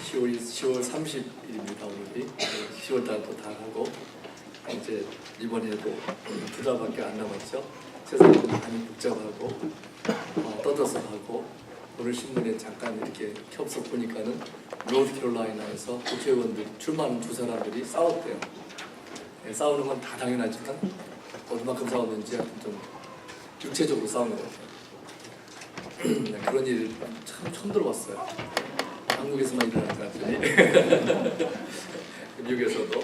10월 30일입니다. 오늘이 10월 달도 다 하고 이제 이번에도 두 달밖에 안 남았죠. 세상도 많이 복잡하고 떠들어서 하고 오늘 신문에 잠깐 이렇게 켜서 보니까는 노스캐롤라이나에서 국회의원들 출마하는 두 사람들이 싸웠대요. 싸우는 건 다 당연하지만 얼마큼 싸웠는지 좀 육체적으로 싸운 것 같아요. 그런 일 참 처음 들어봤어요. 한국에서만 일어나는 것 같더니 미국에서도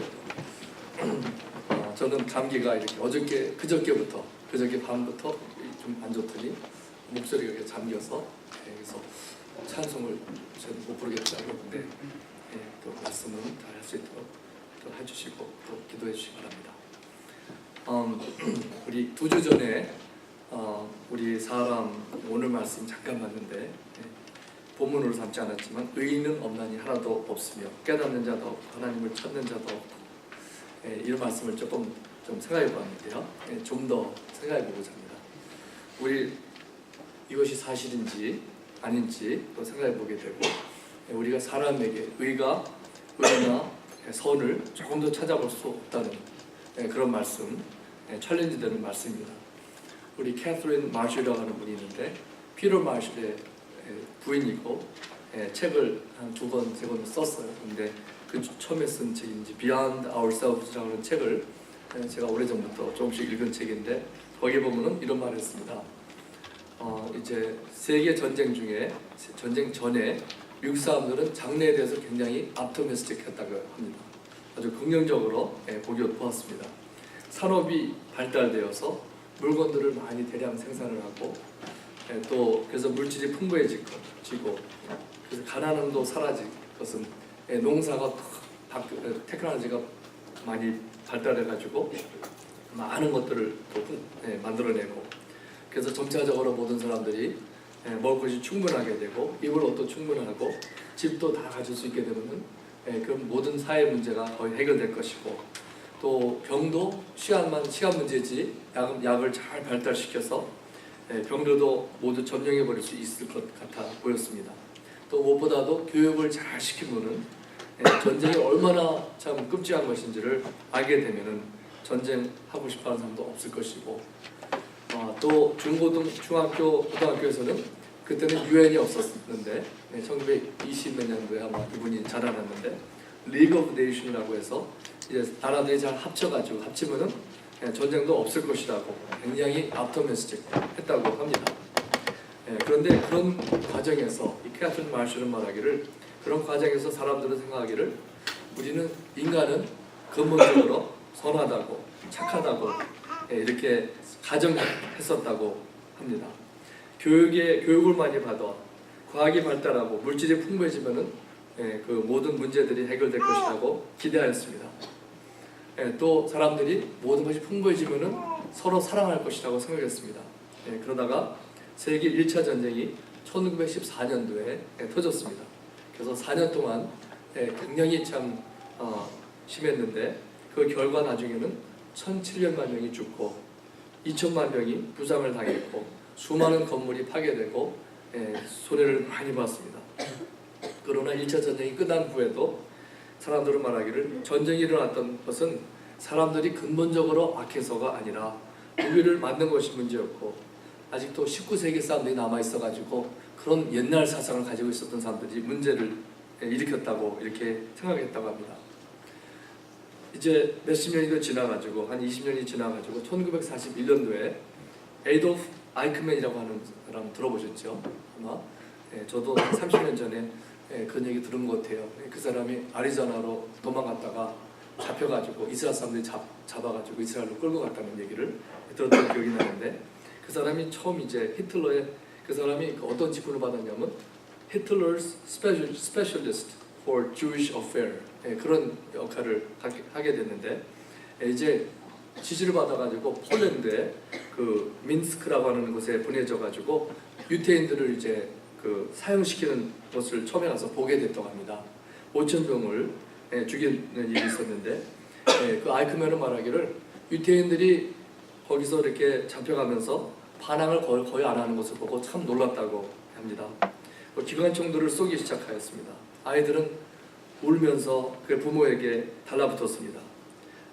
저는 감기가 이렇게 그저께 밤부터 좀 안 좋더니 목소리가 이렇게 잠겨서 그래서 찬송을 저는 못 부르겠다고 근데 또 말씀은 잘 할 수 있도록 또 해주시고 또 기도해 주시기 바랍니다. 우리 2주 전에 우리 사람 오늘 말씀 잠깐 봤는데 본문으로 삼지 않았지만 의인은 없나니 하나도 없으며 깨닫는 자도 없고 하나님을 찾는 자도 없고 이런 말씀을 조금 좀 생각해 보았는데요. 좀 더 생각해 보고자 합니다. 우리 이것이 사실인지 아닌지 또 생각해 보게 되고 우리가 사람에게 의나 선을 조금 더 찾아볼 수 없다는 그런 말씀, 챌린지 되는 말씀입니다. 우리 캐서린 마셜이라고 하는 분이 있는데 피터 마셜의 부인이고 책을 한 2번, 3번 썼어요. 근데 그 처음에 쓴 책인지 Beyond Ourselves라고 하는 책을 제가 오래전부터 조금씩 읽은 책인데 거기에 보면은 이런 말을 했습니다. 이제 세계 전쟁 전에 미국 사람들은 장래에 대해서 굉장히 optimistic했다고 합니다. 아주 긍정적으로 보았습니다. 산업이 발달되어서 물건들을 많이 대량 생산을 하고 또 그래서 물질이 풍부해지고 그래서 가난함도 사라질 것은 농사가 테크놀로지가 많이 발달해가지고 많은 것들을 또 만들어내고 그래서 점차적으로 모든 사람들이 먹을 것이 충분하게 되고 입을 옷도 충분하고 집도 다 가질 수 있게 되면은 그 모든 사회 문제가 거의 해결될 것이고 또 병도 시간 문제지 약을 잘 발달시켜서 병들도 모두 점령해 버릴 수 있을 것 같아 보였습니다. 또 무엇보다도 교육을 잘 시키면은 전쟁이 얼마나 참 끔찍한 것인지를 알게 되면은 전쟁하고 싶어하는 사람도 없을 것이고 또 중학교, 고등학교에서는 그때는 유엔이 없었는데 1920몇 년도에 아마 이분이 자라났는데 리그 오브 네이션이라고 해서 이제 나라들이 잘 합치면은 전쟁도 없을 것이라고 굉장히 optimistic 했다고 합니다. 그런데 그런 과정에서 이 캐서린 마셜은 말하기를 그런 과정에서 사람들은 생각하기를 우리는 인간은 근본적으로 선하다고 착하다고 이렇게 가정했었다고 합니다. 교육을 많이 받아 과학이 발달하고 물질이 풍부해지면은 그 모든 문제들이 해결될 것이라고 기대하였습니다. 또 사람들이 모든 것이 풍부해지면은 서로 사랑할 것이라고 생각했습니다. 그러다가 세계 1차 전쟁이 1914년도에 터졌습니다. 그래서 4년 동안 굉장히 참 심했는데 그 결과 나중에는 1,700만 명이 죽고 2천만 명이 부상을 당했고 수많은 건물이 파괴되고 손해를 많이 봤습니다. 그러나 1차 전쟁이 끝난 후에도 사람들은 말하기를 전쟁이 일어났던 것은 사람들이 근본적으로 악해서가 아니라 무기를 만든 것이 문제였고 아직도 19세기 사람들이 남아있어가지고 그런 옛날 사상을 가지고 있었던 사람들이 문제를 일으켰다고 이렇게 생각했다고 합니다. 이제 몇십 년이 더 지나가지고 한 20년이 지나가지고 1941년도에 에이돌프 아이크맨이라고 하는 사람 들어보셨죠? 아마 저도 30년 전에 그런 얘기 들은 것 같아요. 그 사람이 아리조나로 도망갔다가 잡혀가지고 이스라엘 사람들이 잡아가지고 이스라엘로 끌고 갔다는 얘기를 들었던 기억이 나는데 그 사람이 처음 이제 히틀러의 그 사람이 어떤 직분을 받았냐면 Hitler's Specialist for Jewish Affair 그런 역할을 하게 됐는데 이제 지시를 받아가지고 폴란드에 그 민스크라고 하는 곳에 보내져가지고 유태인들을 이제 그 사형시키는 것을 처음에 가서 보게 됐다고 합니다. 5,000명을 죽이는 일이 있었는데 그 아이크맨은 말하기를 유태인들이 거기서 이렇게 잡혀가면서 반항을 거의 안 하는 것을 보고 참 놀랐다고 합니다. 기관총들을 쏘기 시작하였습니다. 아이들은 울면서 그 부모에게 달라붙었습니다.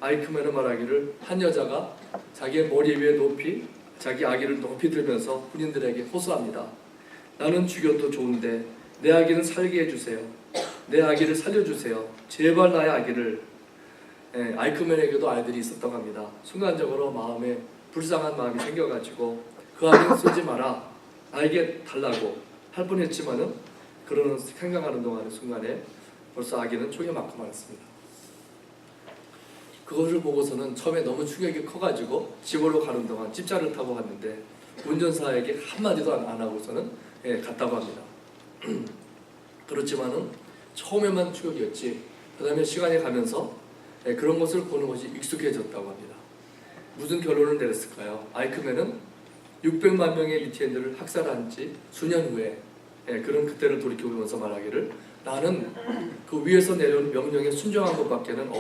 아이크맨은 말하기를 한 여자가 자기의 머리 위에 높이 자기 아기를 높이 들면서 군인들에게 호소합니다. 나는 죽여도 좋은데 내 아기는 살게 해주세요. 내 아기를 살려주세요. 제발 나의 아기를. 아이크맨에게도 아이들이 있었다고 합니다. 순간적으로 마음에 불쌍한 마음이 생겨가지고 그 아기는 쏘지 마라, 나에게 달라고 할 뻔했지만은 그러는 생각하는 동안의 순간에 벌써 아기는 총에 맞고 말았습니다. 그것을 보고서는 처음에 너무 충격이 커가지고 집으로 가는 동안 집차를 타고 갔는데 운전사에게 한마디도 안 하고서는 갔다고 합니다. 그렇지만은 처음에만 충격이었지 그 다음에 시간이 가면서 그런 것을 보는 것이 익숙해졌다고 합니다. 무슨 결론을 내렸을까요? 아이크맨은 600만 명의 유태인들을 학살한 지 수년 후에 그런 그때를 돌이켜보면서 말하기를 나는 그 위에서 내려온 명령에 순종한 것밖에는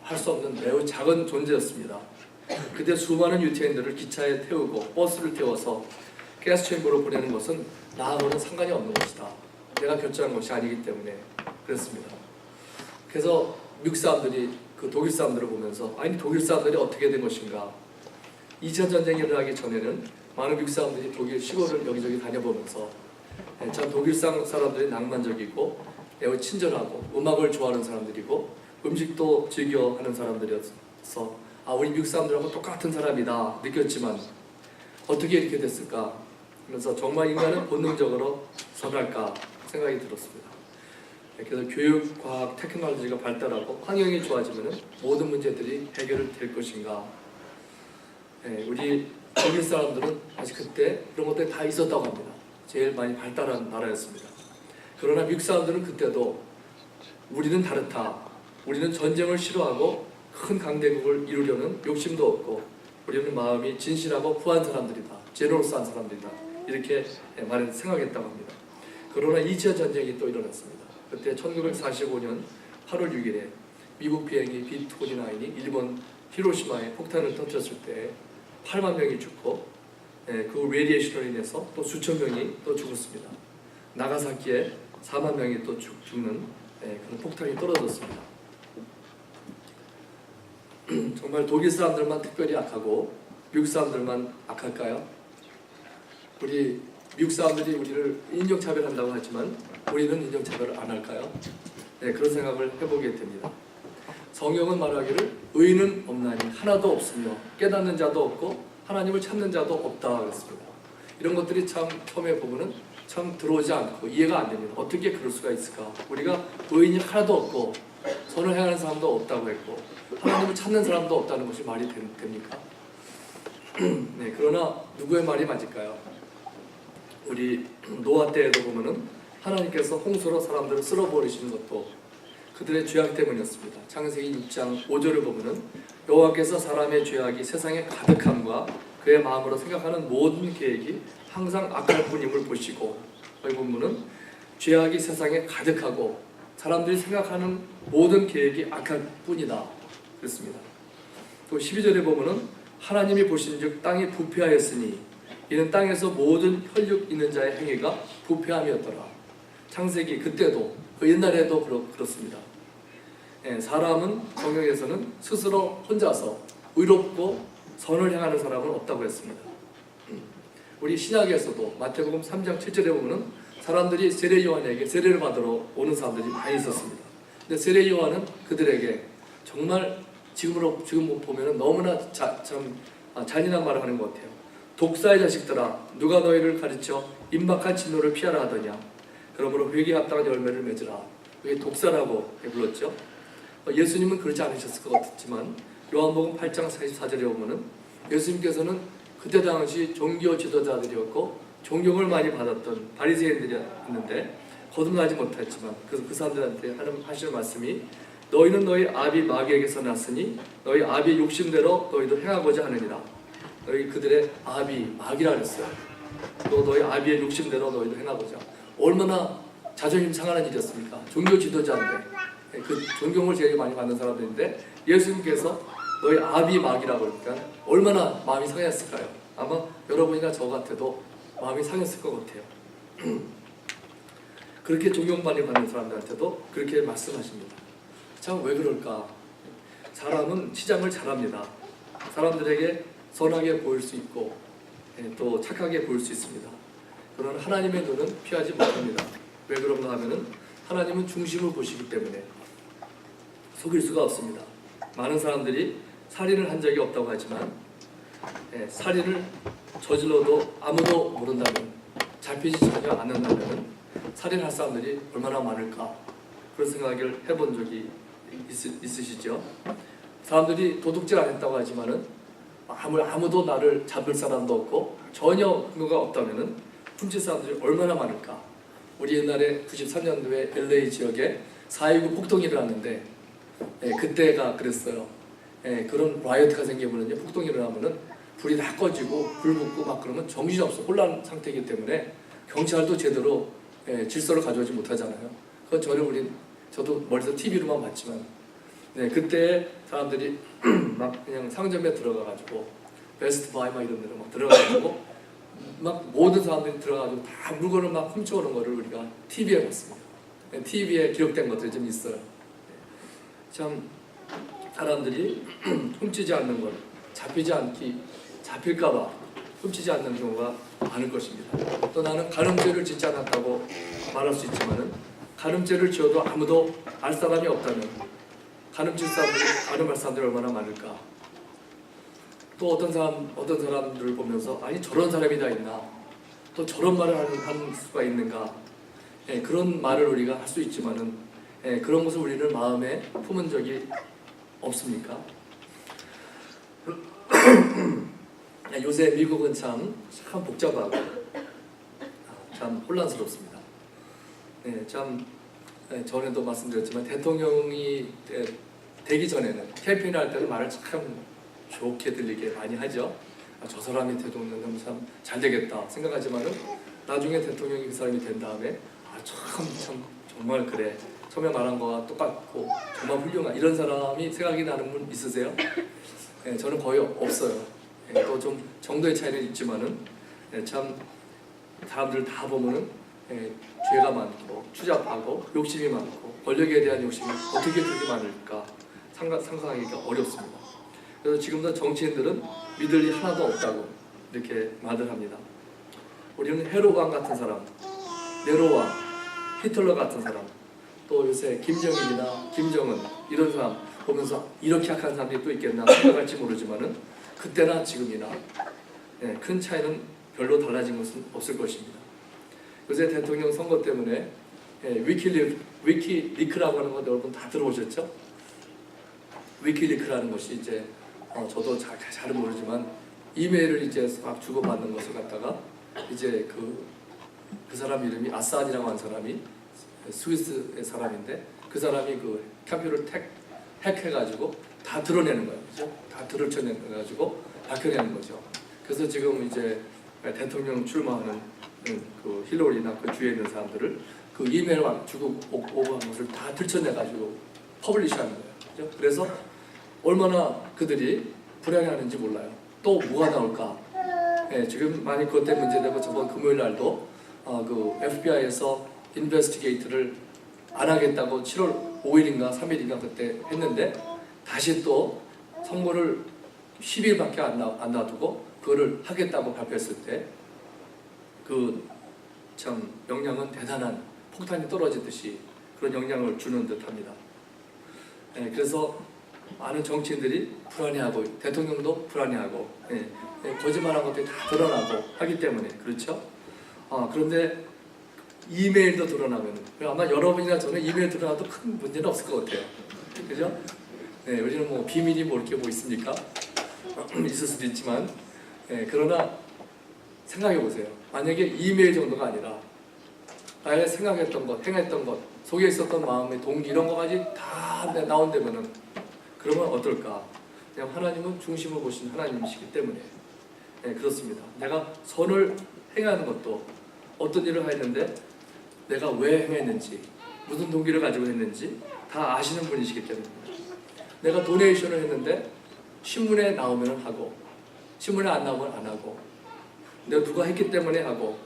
할 수 없는 매우 작은 존재였습니다. 그때 수많은 유태인들을 기차에 태우고 버스를 태워서 가스챔버로 보내는 것은 나하고는 상관이 없는 것이다. 내가 결정한 것이 아니기 때문에 그랬습니다. 그래서 미국 사람들이 그 독일 사람들을 보면서 아니 독일 사람들이 어떻게 된 것인가. 2차 전쟁이 일어나기 전에는 많은 미국 사람들이 독일 시골을 여기저기 다녀보면서 참 독일 사람들이 낭만적이고 매우 친절하고 음악을 좋아하는 사람들이고 음식도 즐겨하는 사람들이어서 우리 미국 사람들하고 똑같은 사람이다 느꼈지만 어떻게 이렇게 됐을까. 그래서 정말 인간은 본능적으로 선할까 생각이 들었습니다. 그래서 교육, 과학, 테크놀로지가 발달하고 환경이 좋아지면 모든 문제들이 해결될 것인가. 우리 독일 사람들은 아직 그때 그런 것들이 다 있었다고 합니다. 제일 많이 발달한 나라였습니다. 그러나 미국 사람들은 그때도 우리는 다르다. 우리는 전쟁을 싫어하고 큰 강대국을 이루려는 욕심도 없고 우리는 마음이 진실하고 후한 사람들이다. 제너러스한 사람들이다. 이렇게 생각했다고 합니다. 그러나 2차 전쟁이 또 일어났습니다. 그때 1945년 8월 6일에 미국 비행기 B-29이 일본 히로시마에 폭탄을 터뜨렸을 때 8만 명이 죽고 그 레디에이션으로 인해서 또 수천 명이 또 죽었습니다. 나가사키에 4만 명이 또 죽는 그런 폭탄이 떨어졌습니다. 정말 독일 사람들만 특별히 악하고 미국 사람들만 악할까요? 우리 미국 사람들이 우리를 인종차별한다고 하지만 우리는 인종차별을 안 할까요? 그런 생각을 해보게 됩니다. 성경은 말하기를 의인은 없나니 하나도 없으며 깨닫는 자도 없고 하나님을 찾는 자도 없다 그랬습니다. 이런 것들이 참 처음에 보면은 참 들어오지 않고 이해가 안 됩니다. 어떻게 그럴 수가 있을까? 우리가 의인이 하나도 없고 선을 행하는 사람도 없다고 했고 하나님을 찾는 사람도 없다는 것이 말이 됩니까? 그러나 누구의 말이 맞을까요? 우리 노아 때에도 보면은 하나님께서 홍수로 사람들을 쓸어버리시는 것도 그들의 죄악 때문이었습니다. 창세기 6장 5절을 보면은 여호와께서 사람의 죄악이 세상에 가득함과 그의 마음으로 생각하는 모든 계획이 항상 악할 뿐임을 보시고 여기 보면은 죄악이 세상에 가득하고 사람들이 생각하는 모든 계획이 악할 뿐이다 그랬습니다. 또 12절에 보면은 하나님이 보신즉 땅이 부패하였으니 이는 땅에서 모든 혈육 있는 자의 행위가 부패함이었더라. 창세기 그때도 그 옛날에도 그렇습니다. 사람은 성경에서는 스스로 혼자서 의롭고 선을 행하는 사람은 없다고 했습니다. 우리 신약에서도 마태복음 3장 7절에 보면은 사람들이 세례 요한에게 세례를 받으러 오는 사람들이 많이 있었습니다. 근데 세례 요한은 그들에게 정말 지금 보면은 너무나 잔인한 말을 하는 것 같아요. 독사의 자식들아, 누가 너희를 가르쳐 임박한 진노를 피하라 하더냐. 그러므로 회개에 합당한 열매를 맺으라. 이게 독사라고 불렀죠. 예수님은 그러지 않으셨을 것 같지만 요한복음 8장 44절에 보면은 예수님께서는 그때 당시 종교 지도자들이었고 존경을 많이 받았던 바리새인들이었는데 거듭나지 못했지만 그 사람들한테 하시는 말씀이 너희는 너희 아비 마귀에게서 났으니 너희 아비의 욕심대로 너희도 행하고자 하느니라. 너희 그들의 아비 마귀라 그랬어요. 또 너희 아비의 욕심대로 너희도 행하고자. 얼마나 자존심 상하는 일이었습니까? 종교 지도자인데 그 존경을 제일 많이 받는 사람들인데 예수님께서 너희 아비 마귀라고 그러니까 얼마나 마음이 상했을까요? 아마 여러분이나 저 같아도 마음이 상했을 것 같아요. 그렇게 존경받는 사람들한테도 그렇게 말씀하십니다. 참 왜 그럴까? 사람은 치장을 잘합니다. 사람들에게 선하게 보일 수 있고 또 착하게 보일 수 있습니다. 그러나 하나님의 눈은 피하지 못합니다. 왜 그런가 하면은 하나님은 중심을 보시기 때문에 속일 수가 없습니다. 많은 사람들이 살인을 한 적이 없다고 하지만 살인을 저질러도 아무도 모른다면, 잡히지 전혀 않는다면 살인할 사람들이 얼마나 많을까, 그런 생각을 해본 적이 있으시죠? 사람들이 도둑질 안 했다고 하지만은 아무도 나를 잡을 사람도 없고 전혀 근거가 없다면은 훔칠 사람들이 얼마나 많을까. 우리 옛날에 93년도에 LA 지역에 4.19 폭동이 일어났는데 그때가 그랬어요. 그런 라이어트가 생기면은요, 폭동이 일어나면은 불이 다 꺼지고 불 붙고 막 그러면 정신없어 혼란 상태이기 때문에 경찰도 제대로 질서를 가져오지 못하잖아요. 그건 저도 멀리서 TV로만 봤지만 그때 사람들이 막 그냥 상점에 들어가가지고 베스트 바이 막 이런 데로 막 들어가가지고 막 모든 사람들이 들어가가지고 다 물건을 막 훔쳐오는 거를 우리가 TV에 봤습니다. TV에 기록된 것들이 좀 있어요. 참 사람들이 훔치지 않는 것, 잡힐까봐 훔치지 않는 경우가 많을 것입니다. 또 나는 간음죄를 짓지 않았다고 말할 수 있지만은 간음죄를 지어도 아무도 알 사람이 없다면 간음할 사람들이 얼마나 많을까. 또 어떤 사람들을 보면서 아니 저런 사람이 다 있나, 또 저런 말을 하는 수가 있는가, 그런 말을 우리가 할 수 있지만은 그런 것을 우리는 마음에 품은 적이 없습니까? 요새 미국은 참 복잡하고 참 혼란스럽습니다. 전에도 말씀드렸지만 대통령이 되기 전에는 캠페인 할 때는 말을 참 좋게 들리게 많이 하죠. 저 사람이 대통령 되면 참 잘 되겠다 생각하지만은 나중에 대통령이 그 사람이 된 다음에 참 정말 그래, 처음에 말한 거와 똑같고 정말 훌륭한 이런 사람이 생각이 나는 분 있으세요? 저는 거의 없어요. 또 좀 정도의 차이는 있지만은 참 사람들 다 보면은 죄가 많고 추잡하고 욕심이 많고 권력에 대한 욕심이 어떻게 그렇게 많을까 상상하기가 어렵습니다. 그래서 지금도 정치인들은 믿을 리 하나도 없다고 이렇게 말을 합니다. 우리는 헤로왕 같은 사람, 네로왕, 히틀러 같은 사람, 또 요새 김정일이나 김정은 이런 사람 보면서 이렇게 약한 사람이 또 있겠나 생각할지 모르지만은 그때나 지금이나 큰 차이는 별로 달라진 것은 없을 것입니다. 요새 대통령 선거 때문에 위키리크라고 하는 거 여러분 다 들어보셨죠? 위키리크라는 것이 이제 저도 잘 모르지만 이메일을 이제 막 주고받는 것을 갖다가 이제 그 사람 이름이 아산이라고 하는 사람이 스위스의 사람인데 그 사람이 그 컴퓨터를 핵해가지고 다 드러내는 거예요. 그죠? 다 들춰내가지고 밝혀내는 거죠. 그래서 지금 이제 대통령 출마하는 그 힐러리나 그 주위에 있는 사람들을 그 이메일 주고 오버한 것을 다 들춰내가지고 퍼블리시하는 거예요. 그죠? 그래서 얼마나 그들이 불안해하는지 몰라요. 또 뭐가 나올까? 지금 많이 그것 때문에 문제되고 저번 금요일 날도 그 FBI에서 인베스티게이트를 안 하겠다고 7월 5일인가 3일인가 그때 했는데 다시 또 선거를 10일밖에 안 놔두고 그거를 하겠다고 발표했을 때 그 참 영향은 대단한 폭탄이 떨어지듯이 그런 영향을 주는 듯합니다. 그래서 많은 정치인들이 불안해하고 대통령도 불안해하고 거짓말한 것들이 다 드러나고 하기 때문에 그렇죠. 그런데 이메일도 드러나면 아마 여러분이나 저는 이메일 드러나도 큰 문제는 없을 것 같아요. 그죠? 우리는 뭐 비밀이 뭐 이렇게 뭐 있습니까? 있을 수도 있지만 그러나 생각해 보세요. 만약에 이메일 정도가 아니라 나의 생각했던 것, 행했던 것, 속에 있었던 마음의 동기 이런 것까지 다 나온다면은 그러면 어떨까? 그냥 하나님은 중심을 보신 하나님이시기 때문에 그렇습니다. 내가 선을 행하는 것도 어떤 일을 했는데 내가 왜 행했는지 무슨 동기를 가지고 했는지 다 아시는 분이시기 때문입니다. 내가 도네이션을 했는데 신문에 나오면 하고 신문에 안 나오면 안 하고 내가 누가 했기 때문에 하고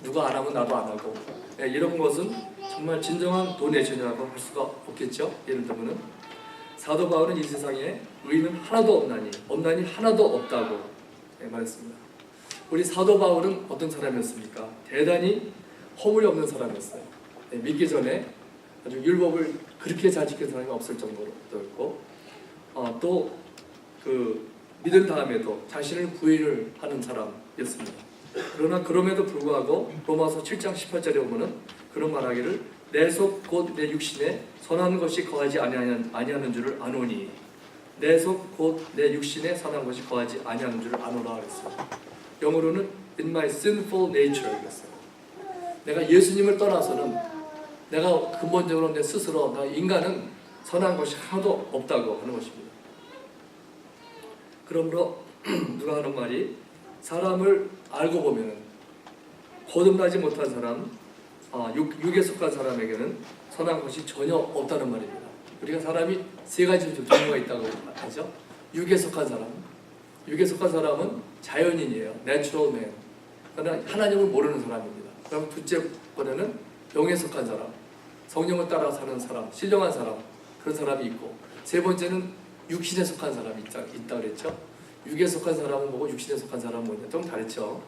누가 안 하면 나도 안 하고 이런 것은 정말 진정한 도네이션이라고 할 수가 없겠죠. 예를 들면은 사도 바울은 이 세상에 의인은 하나도 없나니 하나도 없다고 말했습니다. 우리 사도 바울은 어떤 사람이었습니까? 대단히 허물이 없는 사람이었어요. 믿기 전에 아주 율법을 그렇게 잘 지킨 사람이 없을 정도였고 또 그 믿은 다음에도 자신을 부인을 하는 사람이었습니다. 그러나 그럼에도 불구하고 로마서 7장 18절에 보면은 그런 말하기를 내 속 곧 내 육신에 선한 것이 거하지 아니하는 줄을 아노니 내 속 곧 내 육신에 선한 것이 거하지 아니하는 줄을 아노라 그랬어요. 영어로는 in my sinful nature 그랬어요. 내가 예수님을 떠나서는 내가 근본적으로 내 스스로 나 인간은 선한 것이 하나도 없다고 하는 것입니다. 그러므로 누가 하는 말이 사람을 알고 보면은 거듭나지 못한 사람, 육에 속한 사람에게는 선한 것이 전혀 없다는 말입니다. 우리가 사람이 세 가지 종류가 있다고 하죠. 육에 속한 사람은 자연인이에요. Natural man. 그러나 하나님을 모르는 사람입니다. 그럼 둘째 번에는 영에 속한 사람, 성령을 따라 사는 사람, 신령한 사람, 그런 사람이 있고 세 번째는 육신에 속한 사람이 있다 그랬죠. 육에 속한 사람은 뭐고 육신에 속한 사람은 뭐냐 좀 다르죠.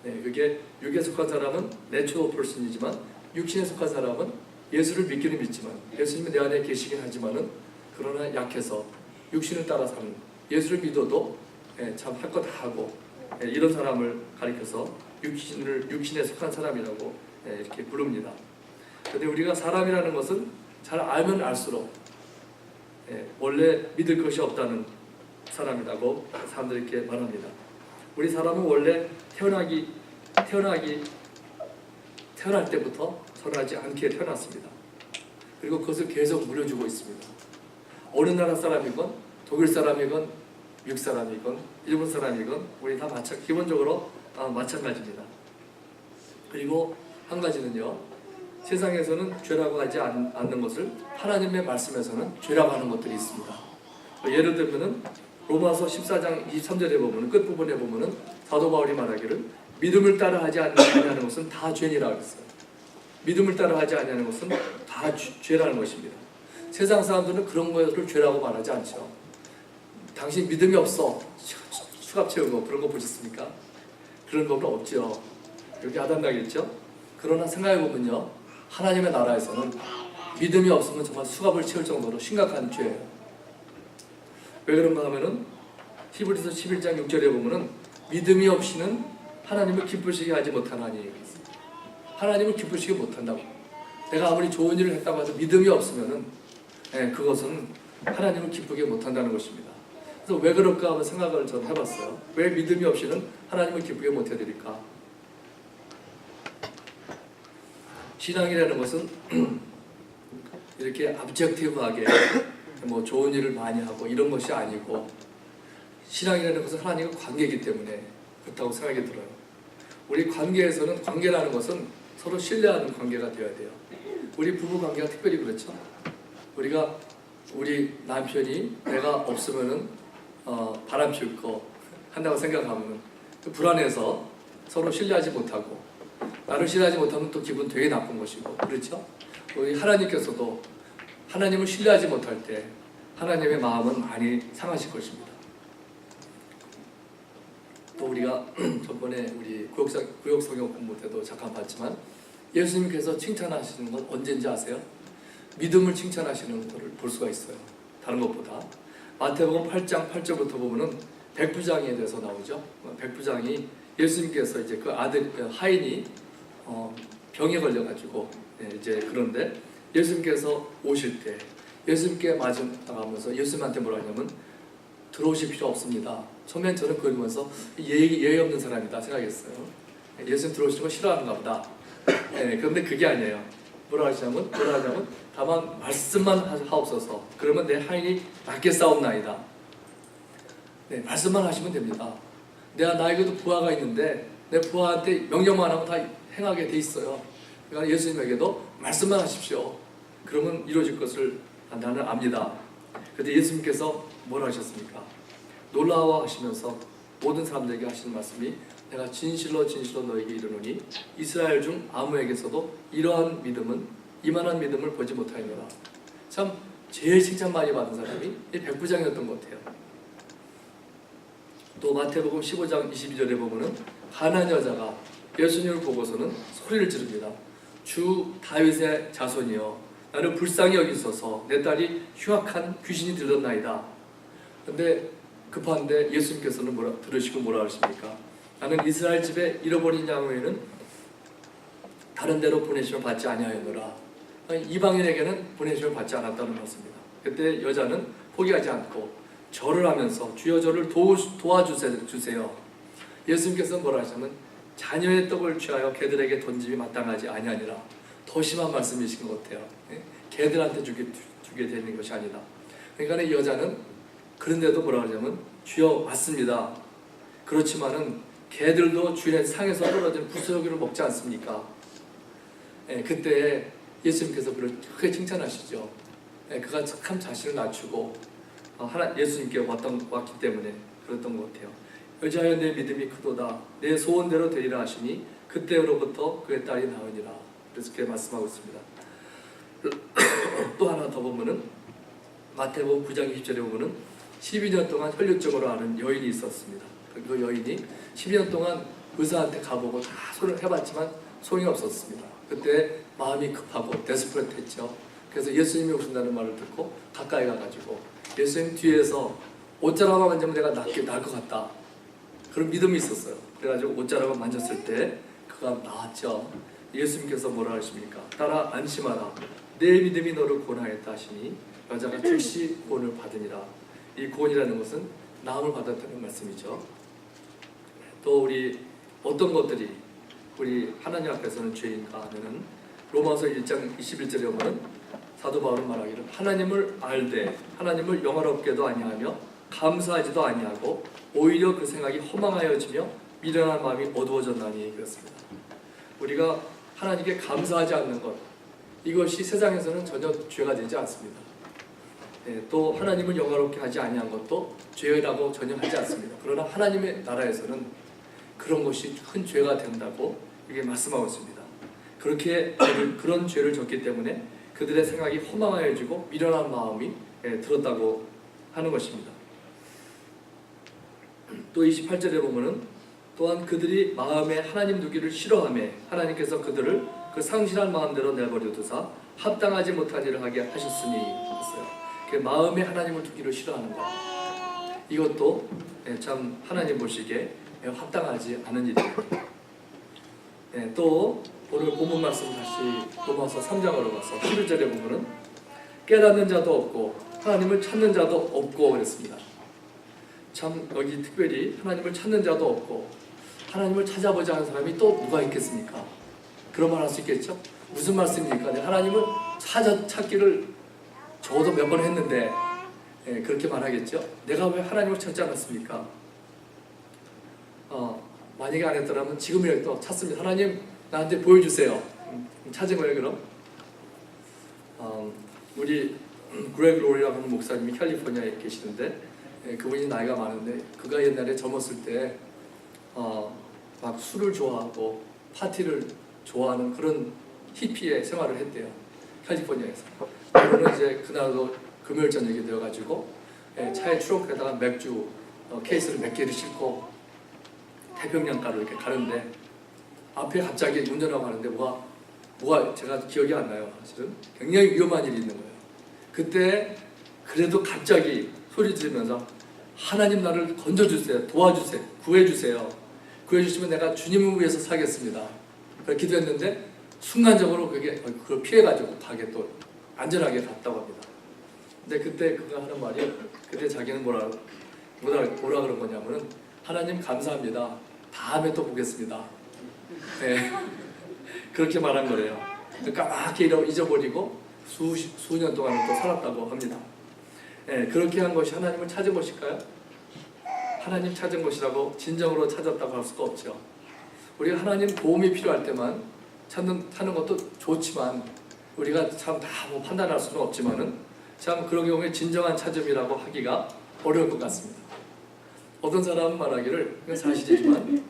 그게 육에 속한 사람은 내추럴 퍼슨이지만 육신에 속한 사람은 예수를 믿기는 믿지만 예수님이 내 안에 계시긴 하지만은 그러나 약해서 육신을 따라 사는 예수를 믿어도 참 할 거 다 하고 이런 사람을 가리켜서 육신에 속한 사람이라고 이렇게 부릅니다. 그런데 우리가 사람이라는 것은 잘 알면 알수록 원래 믿을 것이 없다는 사람이라고 사람들이 이렇게 말합니다. 우리 사람은 원래 태어날 때부터 선하지 않게 태어났습니다. 그리고 그것을 계속 물려주고 있습니다. 어느 나라 사람이건 독일 사람이건 미국 사람이건 일본 사람이건 우리 다 기본적으로 마찬가지입니다. 그리고 한 가지는요. 세상에서는 죄라고 하지 않는 것을 하나님의 말씀에서는 죄라고 하는 것들이 있습니다. 예를 들면은 로마서 14장 23절에 보면은 끝부분에 보면은 사도 바울이 말하기를 믿음을 따라 하지 아니하는 것은 다 죄니라 그랬어요. 믿음을 따라 하지 아니하는 것은 다 죄라는 것입니다. 세상 사람들은 그런 것을 죄라고 말하지 않죠. 당신 믿음이 없어. 수갑 채우고 그런 거 보셨습니까? 그런 법은 없죠. 여기 아담나겠죠? 그러나 생각해보면요. 하나님의 나라에서는 믿음이 없으면 정말 수갑을 채울 정도로 심각한 죄예요. 왜 그런가 하면은 히브리서 11장 6절에 보면은 믿음이 없이는 하나님을 기쁘시게 하지 못하나니 하나님을 기쁘시게 못한다고. 내가 아무리 좋은 일을 했다고 해도 믿음이 없으면은 그것은 하나님을 기쁘게 못한다는 것입니다. 그래서 왜 그럴까 하는 생각을 전 해봤어요. 왜 믿음이 없이는 하나님을 기쁘게 못해드릴까? 신앙이라는 것은 이렇게 압젝티브하게 뭐 좋은 일을 많이 하고 이런 것이 아니고 신앙이라는 것은 하나님과 관계이기 때문에 그렇다고 생각이 들어요. 우리 관계에서는 관계라는 것은 서로 신뢰하는 관계가 되어야 돼요. 우리 부부 관계가 특별히 그렇죠. 우리 남편이 내가 없으면은 바람 피울 거 한다고 생각하면 불안해서 서로 신뢰하지 못하고 나를 신뢰하지 못하면 또 기분 되게 나쁜 것이고 그렇죠. 우리 하나님께서도 하나님을 신뢰하지 못할 때 하나님의 마음은 많이 상하실 것입니다. 또 우리가 전번에 우리 구역성경 공부 때도 잠깐 봤지만 예수님께서 칭찬하시는 건 언제인지 아세요? 믿음을 칭찬하시는 것을 볼 수가 있어요. 다른 것보다. 마태복음 8장 8절부터 보면은 백부장에 대해서 나오죠. 백부장이 예수님께서 이제 그 아들 하인이 병에 걸려가지고 이제 그런데 예수님께서 오실 때 예수님께 맞으면서 예수님한테 뭐라 하냐면 들어오실 필요 없습니다. 처음엔 저는 그걸 보면서 예의 없는 사람이다 생각했어요. 예수님 들어오시는 거 싫어하는가 보다. 그런데 그게 아니에요. 뭐라 하냐면 다만 말씀만 하옵소서. 그러면 내 하인이 낫게 싸움나이다. 말씀만 하시면 됩니다. 나에게도 부하가 있는데 내 부하한테 명령만 하면 다 행하게 돼 있어요. 그러니까 예수님에게도 말씀만 하십시오. 그러면 이루어질 것을 나는 압니다. 그런데 예수님께서 뭐라 하셨습니까? 놀라워하시면서 모든 사람들에게 하시는 말씀이 내가 진실로 진실로 너에게 이르노니 이스라엘 중 아무에게서도 이러한 믿음은 이만한 믿음을 보지 못하였노라. 참 제일 칭찬 많이 받은 사람이 이 백부장이었던 것 같아요. 또 마태복음 15장 22절에 보면은 가난한 여자가 예수님을 보고서는 소리를 지릅니다. 주 다윗의 자손이여 나를 불쌍히 여기소서 내 딸이 흉악한 귀신이 들렸나이다. 근데 급한데 예수님께서는 들으시고 뭐라 하십니까? 나는 이스라엘 집에 잃어버린 양 외에는 다른 데로 보내심을 받지 아니하였노라. 이방인에게는 보내심을 받지 않았다는 말씀입니다. 그때 여자는 포기하지 않고 절을 하면서 주여 저를 도와주세요. 예수님께서 뭐라 하시냐면 자녀의 떡을 취하여 개들에게 던짐이 마땅하지 아니하니라. 더 심한 말씀이신 것 같아요. 개들한테 주게 되는 것이 아니다. 그러니까 이 여자는 그런데도 뭐라 하냐면 주여 맞습니다. 그렇지만은 개들도 주인의 상에서 떨어진 부스러기를 먹지 않습니까? 그때 예수님께서 그를 크게 칭찬하시죠. 그가 참 자신을 낮추고 예수님께 왔기 때문에 그랬던 것 같아요. 여자여 내 믿음이 크도다 내 소원대로 되리라 하시니 그때로부터 그의 딸이 나으니라. 그래서 그렇게 말씀하고 있습니다. 또 하나 더 보면은 마태복음 9장 20절에 보면은 12년 동안 혈육증으로 앓은 여인이 있었습니다. 그 여인이 12년 동안 의사한테 가보고 다 손을 해봤지만 소용이 없었습니다. 그때 마음이 급하고 데스퍼레트했죠. 그래서 예수님이 오신다는 말을 듣고 가까이 가가지고 예수님 뒤에서 옷자락만 만지면 내가 나을 것 같다. 그런 믿음이 있었어요. 그래가지고 옷자락을 만졌을 때 그가 나았죠. 예수님께서 뭐라 하십니까? 따라 안심하라. 내 믿음이 너를 구원하였다 하시니 여자가 즉시 구원을 받으니라. 이 구원이라는 것은 나음을 받았다는 말씀이죠. 또 우리 어떤 것들이 우리 하나님 앞에서는 죄인가 하면은 로마서 1장 21절에 보면 사도 바울은 말하기를 하나님을 알되 하나님을 영화롭게도 아니하며 감사하지도 아니하고 오히려 그 생각이 허망하여지며 미련한 마음이 어두워졌나니 그렇습니다. 우리가 하나님께 감사하지 않는 것 이것이 세상에서는 전혀 죄가 되지 않습니다. 또 하나님을 영화롭게 하지 아니한 것도 죄라고 전혀 하지 않습니다. 그러나 하나님의 나라에서는 그런 것이 큰 죄가 된다고 이게 말씀하고 있습니다. 그렇게 그런 죄를 졌기 때문에 그들의 생각이 허망하여지고 미련한 마음이 들었다고 하는 것입니다. 또 28절에 보면은 또한 그들이 마음에 하나님 두기를 싫어하며 하나님께서 그들을 그 상실한 마음대로 내버려 두사 합당하지 못한 일을 하게 하셨으니 했어요. 그 마음에 하나님을 두기를 싫어하는 것 이것도 참 하나님 보시기에 합당하지 않은 일입니다. 또 오늘 본문 말씀 다시 로마서 3장으로 가서 11절에 보면은 깨닫는 자도 없고 하나님을 찾는 자도 없고 그랬습니다. 참 여기 특별히 하나님을 찾는 자도 없고 하나님을 찾아보지 않은 사람이 또 누가 있겠습니까? 그런 말 할 수 있겠죠? 무슨 말씀입니까? 하나님을 찾기를 저도 몇 번 했는데 그렇게 말하겠죠? 내가 왜 하나님을 찾지 않았습니까? 만약에 안 했더라면 지금이라도 찾습니다. 하나님 나한테 보여주세요. 찾은 거예요 그럼? 우리 그레그 로리라고 하는 목사님이 캘리포니아에 계시는데 그분이 나이가 많은데 그가 옛날에 젊었을 때 막 술을 좋아하고 파티를 좋아하는 그런 히피의 생활을 했대요. 캘리포니아에서. 그러면 이제 그날도 금요일 저녁이 되어가지고 차에 추록에다가 맥주 케이스를 몇 개를 싣고 태평양가로 이렇게 가는데 앞에 갑자기 운전하고 가는데 뭐가 제가 기억이 안 나요. 사실은 굉장히 위험한 일이 있는 거예요. 그때 그래도 갑자기 소리 지르면서 하나님 나를 건져주세요. 도와주세요. 구해주세요. 구해주시면 내가 주님을 위해서 살겠습니다. 그렇게 기도했는데 순간적으로 그걸 피해가지고 가게 또 안전하게 갔다고 합니다. 근데 그때 그가 하는 말이 그때 자기는 뭐라 그런 거냐면은 하나님 감사합니다. 다음에 또 보겠습니다. 그렇게 말한 거래요. 까맣게 잊어버리고 수년 동안 또 살았다고 합니다. 그렇게 한 것이 하나님을 찾은 것일까요? 하나님 찾은 것이라고 진정으로 찾았다고 할 수가 없죠. 우리가 하나님 도움이 필요할 때만 찾는 것도 좋지만 우리가 참 다 뭐 판단할 수는 없지만은 참 그런 경우에 진정한 찾음이라고 하기가 어려울 것 같습니다. 어떤 사람은 말하기를 그건 사실이지만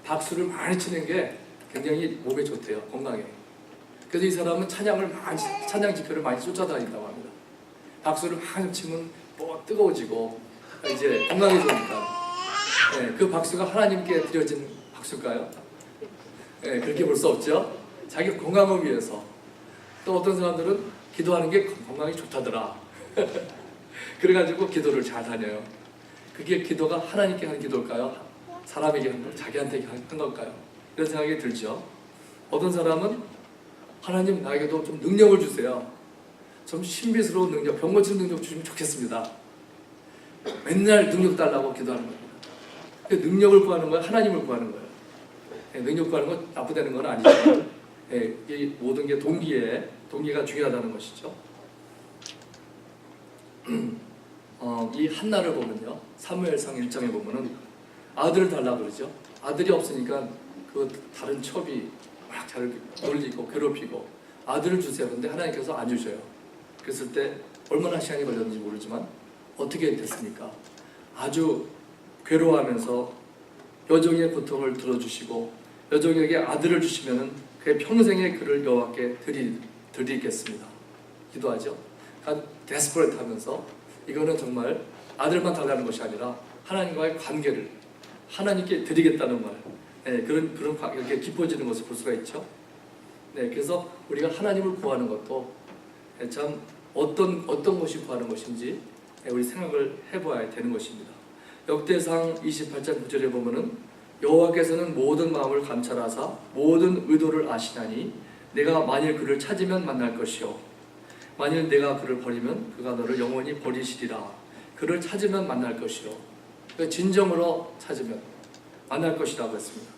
박수를 많이 치는 게 굉장히 몸에 좋대요. 건강에. 그래서 이 사람은 찬양 집회를 많이 쫓아다닌다고 합니다. 박수를 많이 치면 뭐 뜨거워지고 이제 건강해지니까. 네, 그 박수가 하나님께 드려진 박수일까요? 네, 그렇게 볼 수 없죠. 자기 건강을 위해서. 또 어떤 사람들은 기도하는 게 건강이 좋다더라. 그래가지고 기도를 잘 다녀요. 그게 기도가 하나님께 하는 기도일까요? 사람에게 한 거, 자기한테 한 걸까요? 이런 생각이 들죠. 어떤 사람은 하나님 나에게도 좀 능력을 주세요. 좀 신비스러운 능력, 병 고치는 능력 주시면 좋겠습니다. 맨날 능력 달라고 기도하는 겁니다. 능력을 구하는 거예요? 하나님을 구하는 거예요? 능력 구하는 건 나쁘다는 건 아니죠. 이 모든 게 동기가 중요하다는 것이죠. 이 한나를 보면요, 사무엘상 1장에 보면은 아들을 달라고 그러죠. 아들이 없으니까 그 다른 첩이 막 자를 놀리고 괴롭히고 아들을 주세요. 근데 하나님께서 안 주셔요. 그랬을 때 얼마나 시간이 걸렸는지 모르지만 어떻게 됐습니까? 아주 괴로워하면서 여종의 고통을 들어주시고 여종에게 아들을 주시면은 그의 평생의 그를 여호와께 드리겠습니다. 기도하죠. 데스퍼레이트 하면서 이거는 정말 아들만 달라는 것이 아니라 하나님과의 관계를 하나님께 드리겠다는 말. 네, 그런 이렇게 깊어지는 것을 볼 수가 있죠. 네, 그래서 우리가 하나님을 구하는 것도 참 어떤 것이 구하는 것인지 우리 생각을 해봐야 되는 것입니다. 역대상 28장 9절에 보면은 여호와께서는 모든 마음을 감찰하사 모든 의도를 아시나니 내가 만일 그를 찾으면 만날 것이요 만일 내가 그를 버리면 그가 너를 영원히 버리시리라. 그를 찾으면 만날 것이요. 진정으로 찾으면 만날 것이라고 했습니다.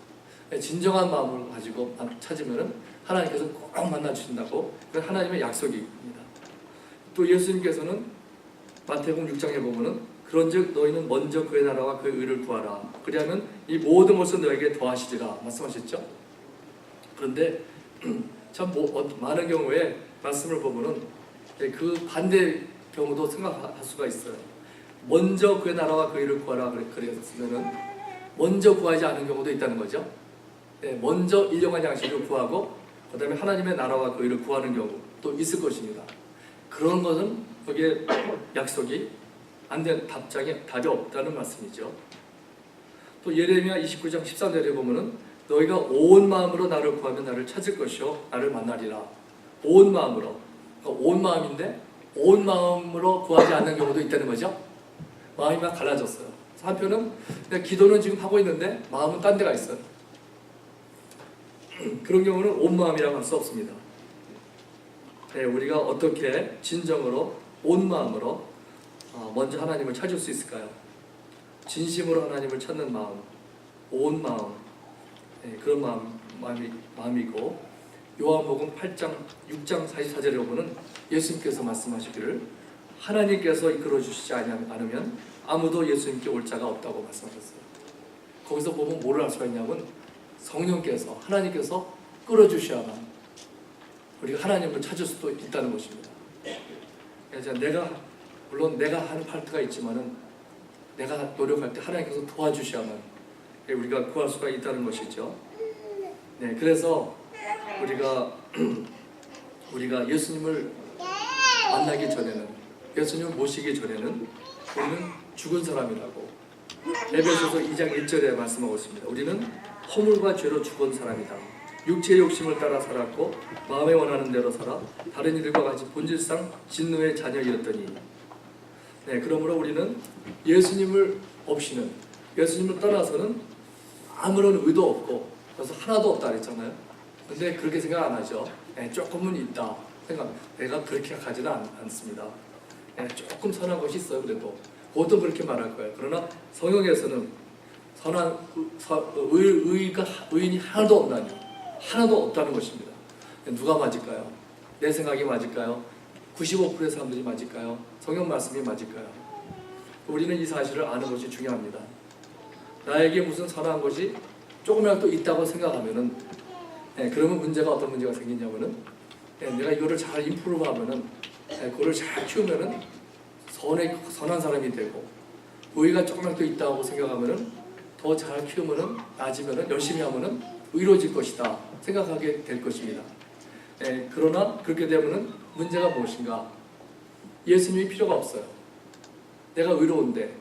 진정한 마음을 가지고 찾으면 하나님께서 꼭 만나 주신다고 하나님의 약속입니다. 또 예수님께서는 마태복음 6장에 보면은 그런즉 너희는 먼저 그의 나라와 그의 의를 구하라. 그리하면 이 모든 것을 너에게 더하시리라 말씀하셨죠. 그런데 참 많은 경우에 말씀을 보면은 그 반대 경우도 생각할 수가 있어요. 먼저 그의 나라와 그의 의를 구하라 그랬으면은 먼저 구하지 않은 경우도 있다는 거죠. 먼저 일용할 양식을 구하고 그 다음에 하나님의 나라와 그 의를 구하는 경우도 있을 것입니다. 그런 것은 거기에 약속이 안 된 답이 없다는 말씀이죠. 또 예레미야 29장 13절에 보면은 너희가 온 마음으로 나를 구하면 나를 찾을 것이요 나를 만나리라. 온 마음으로. 그러니까 온 마음인데 온 마음으로 구하지 않는 경우도 있다는 거죠. 마음이 막 갈라졌어요. 한편은 기도는 지금 하고 있는데 마음은 딴 데가 있어요. 그런 경우는 온 마음이라고 할 수 없습니다. 우리가 어떻게 진정으로 온 마음으로 먼저 하나님을 찾을 수 있을까요? 진심으로 하나님을 찾는 마음, 온 마음, 그런 마음이고 요한복음 6장 44절에 보면 예수님께서 말씀하시기를 하나님께서 이끌어 주시지 않으면 아무도 예수님께 올 자가 없다고 말씀하셨어요. 거기서 보면 뭐를 알 수가 있냐면 성령께서 하나님께서 끌어주셔야만 우리가 하나님을 찾을 수도 있다는 것입니다. 물론 내가 하는 파트가 있지만은 내가 노력할 때 하나님께서 도와주셔야만 우리가 구할 수가 있다는 것이죠. 네, 그래서 우리가 예수님을 만나기 전에는 예수님을 모시기 전에는 우리는 죽은 사람이라고 에베소서 2장 1절에 말씀하고 있습니다. 우리는 허물과 죄로 죽은 사람이다. 육체의 욕심을 따라 살았고 마음에 원하는 대로 살아 다른 이들과 같이 본질상 진노의 자녀이었더니 그러므로 우리는 예수님을 떠나서는 아무런 의도 없고 그래서 하나도 없다 그랬잖아요. 근데 그렇게 생각 안 하죠. 조금은 있다 내가 그렇게 가지는 않습니다. 조금 선한 것이 있어요. 그래도 그것도 그렇게 말할 거예요. 그러나 성경에서는 선한 의인이 하나도 없다는 것입니다. 누가 맞을까요? 내 생각이 맞을까요? 95%의 사람들이 맞을까요? 성경 말씀이 맞을까요? 우리는 이 사실을 아는 것이 중요합니다. 나에게 무슨 선한 것이 조금이라도 있다고 생각하면은 그러면 어떤 문제가 생기냐면은 내가 이거를 잘 임프루브하면은 그거를 잘 키우면은 선한 사람이 되고 의의가 조금이라도 있다고 생각하면은 더 잘 키우면은 나아지면은 열심히 하면은 의로워질 것이다 생각하게 될 것입니다. 그러나 그렇게 되면은 문제가 무엇인가? 예수님이 필요가 없어요. 내가 의로운데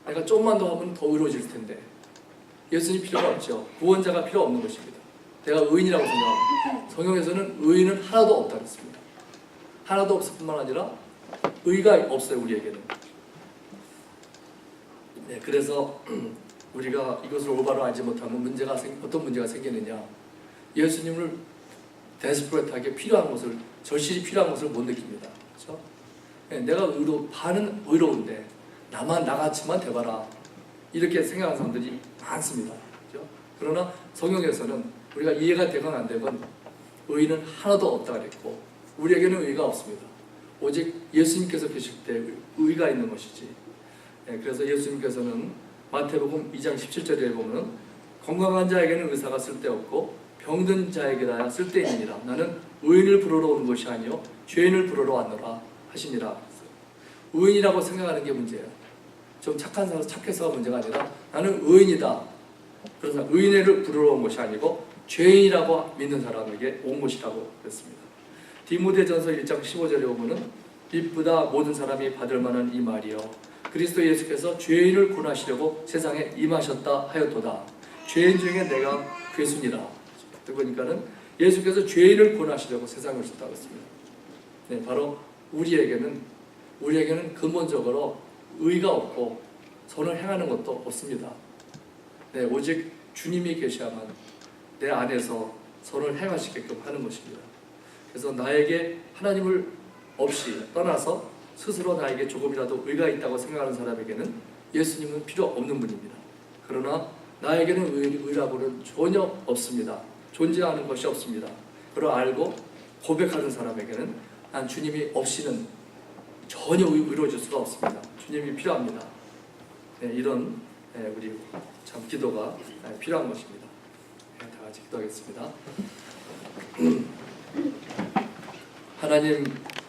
내가 좀만 더 하면 더 의로워질 텐데 예수님 필요가 없죠. 구원자가 필요 없는 것입니다. 내가 의인이라고 생각합니다. 성경에서는 의인은 하나도 없다 그랬습니다. 하나도 없을 뿐만 아니라 의가 없어요. 우리에게는. 그래서 우리가 이것을 올바로 알지 못하면 어떤 문제가 생기느냐? 예수님을 데스퍼레트하게 필요한 것을, 절실히 필요한 것을 못 느낍니다. 그렇죠? 내가 반은 의로운데 나만 나같이만 돼봐라 이렇게 생각하는 사람들이 많습니다. 그렇죠? 그러나 성경에서는 우리가 이해가 되건 안 되건 의인은 하나도 없다 그랬고 우리에게는 의가 없습니다. 오직 예수님께서 계실 때 의가 있는 것이지. 그래서 예수님께서는 마태복음 2장 17절에 보면 건강한 자에게는 의사가 쓸데없고 병든 자에게라야 쓸데있느니라. 나는 의인을 부르러 온 것이 아니요 죄인을 부르러 왔노라 하시니라. 의인이라고 생각하는 게 문제예요. 좀 착해서가 문제가 아니라 나는 의인이다. 그래서 의인을 부르러 온 것이 아니고 죄인이라고 믿는 사람에게 온 것이라고 그랬습니다. 디모데전서 1장 15절에 보면은 이쁘다 모든 사람이 받을 만한 이 말이요 그리스도 예수께서 죄인을 구원하시려고 세상에 임하셨다 하였도다. 죄인 중에 내가 괴순이라. 그러니까는 예수께서 죄인을 구원하시려고 세상에 오셨다고 했습니다. 바로 우리에게는 근본적으로 의가 없고 선을 행하는 것도 없습니다. 오직 주님이 계셔야만 내 안에서 선을 행하시게끔 하는 것입니다. 그래서 나에게 하나님을 없이 떠나서 스스로 나에게 조금이라도 의가 있다고 생각하는 사람에게는 예수님은 필요 없는 분입니다. 그러나 나에게는 의라고는 전혀 없습니다. 존재하는 것이 없습니다. 그걸 알고 고백하는 사람에게는 난 주님이 없이는 전혀 의로워질 수가 없습니다. 주님이 필요합니다. 이런 우리 참 기도가 필요한 것입니다. 다 같이 기도하겠습니다. 하나님,